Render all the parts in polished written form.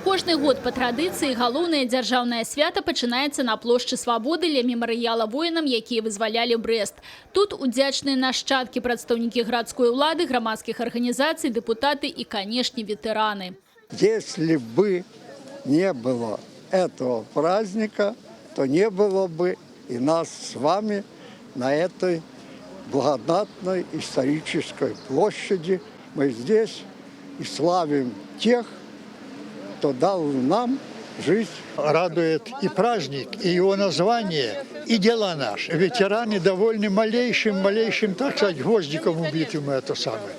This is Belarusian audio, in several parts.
Кожны год па традыцыі галоўнае дзяржаўнае свята пачынаецца на плошчы Свабоды ля мемарыяла воінам, якія вызвалялі Брэст. Тут удзячныя нашчадкі, прадстаўнікі гарадской улады, грамадскіх арганізацый, дэпутаты і, канешне, ветэраны. Если бы не было этого праздника, то не было бы и нас с вами на этой благодатной исторической площади. Мы здесь и славим тех, кто дал нам жизнь. Радует и праздник, и его название, и дела наши. Ветераны довольны малейшим, так сказать, гвоздиком убитым это самое.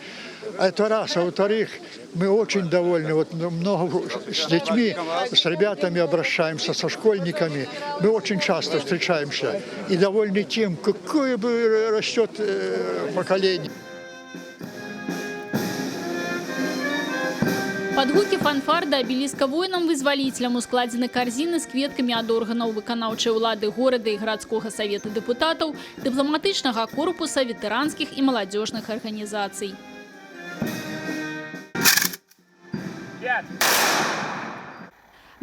Это раз. А во-вторых, мы очень довольны. Вот много с детьми, с ребятами обращаемся, со школьниками. Мы очень часто встречаемся и довольны тем, какое бы растет поколение. Под гукі фанфар да абеліска воінам-вызваліцелям ускладзены карзіны з кветкамі ад органаў выканаўчай улады горада і гарадскога савета дэпутатаў, дыпламатычнага корпуса, ветэранскіх і маладзёжных арганізацый.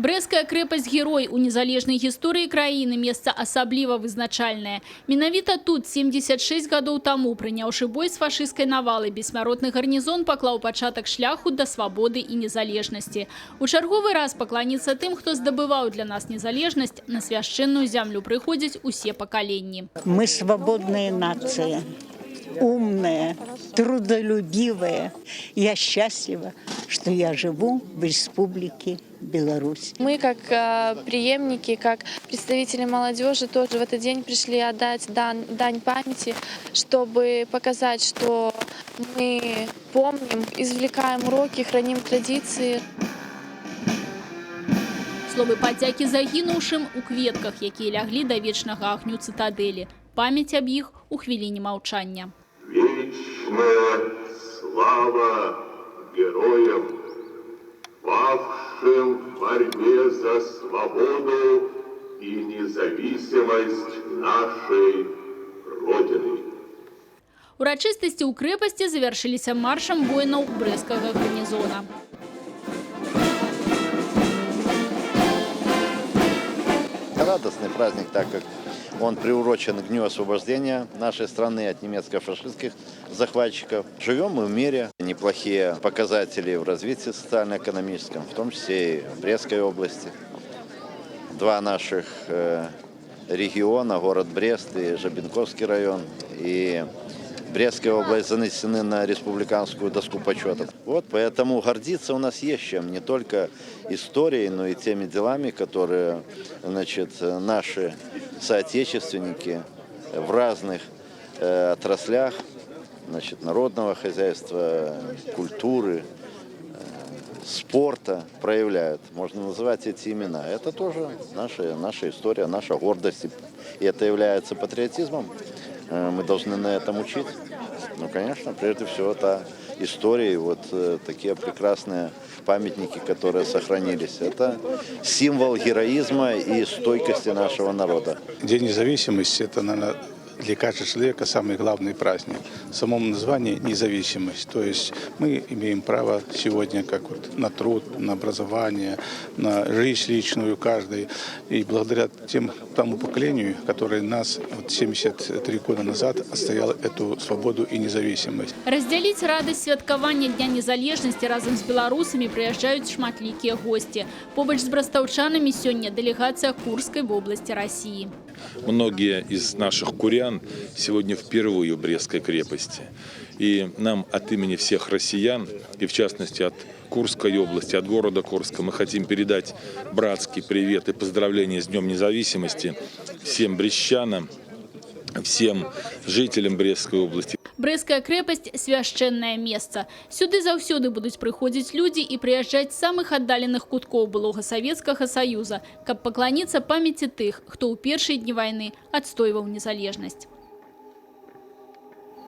Брэсцкая крэпасць-герой у незалежнай гісторыі краіны месца асабліва вызначальнае. Менавіта тут 76 гадоў таму, прыняўшы бой з фашысцкай навалай, бессмяротны гарнізон паклаў пачатак шляху да свабоды і незалежнасці. У чарговы раз пакланіцца тым, хто здабываў для нас незалежнасць, на свяшчэнную зямлю прыходзяць усе пакаленні. Мы свободная нация, умная, трудолюбивая. Я счастлива, что я живу в республике Беларусь. Мы, как преемники, как представители молодежи, тоже в этот день пришли отдать дань памяти, чтобы показать, что мы помним, извлекаем уроки, храним традиции. Словы падзякі загінуўшым у кветках, якія ляглі да вечнага агню цытадэлі. Памяць аб іх у хвіліне маўчання. Вечная слава героям, павшим в борьбе за свободу и независимость нашей Родины. Урачыстасці ў крэпасці завяршыліся маршам воінаў брэсцкага гарнізона. Радостный праздник, так как он приурочен к Дню освобождения нашей страны от немецко-фашистских захватчиков. Живем мы в мире. Неплохие показатели в развитии социально-экономическом, в том числе и в Брестской области. Два наших региона, город Брест и Жабинковский район, и Брестская область занесены на республиканскую доску почета. Вот поэтому гордиться у нас есть чем, не только историей, но и теми делами, которые, значит, наши соотечественники в разных отраслях, значит, народного хозяйства, культуры, спорта проявляют. Можно называть эти имена. Это тоже наша история, наша гордость. И это является патриотизмом. Мы должны на этом учить. Ну, конечно, прежде всего, это история, вот такие прекрасные памятники, которые сохранились. Это символ героизма и стойкости нашего народа. День независимости – это, наверное, для каждого человека самый главный праздник. В самом названии независимость. То есть мы имеем право сегодня как вот на труд, на образование, на жизнь личную каждой. И благодаря тому поколению, которое нас вот 73 года назад отстояло эту свободу и независимость. Раздзяліць радасць святкавання Дня незалежнасці разам з беларусамі прыязджаюць шматлікія госці. Побач з брастаўчанамі сёння дэлегацыя Курской в области России. Многие из наших курян сегодня впервые в Брестской крепости. И нам от имени всех россиян, и в частности от Курской области, от города Курска, мы хотим передать братский привет и поздравления с Днем независимости всем брестчанам, всем жителям Брестской области. Брэсцкая крэпасць – свяшчэннае месца. Сюды заўсёды будуць прыходзіць людзі і прыязджаць з самых аддаленых куткоў былога Савецкага Саюза, каб пакланіцца памяці тых, хто ў першыя дні вайны адстойваў незалежнасць.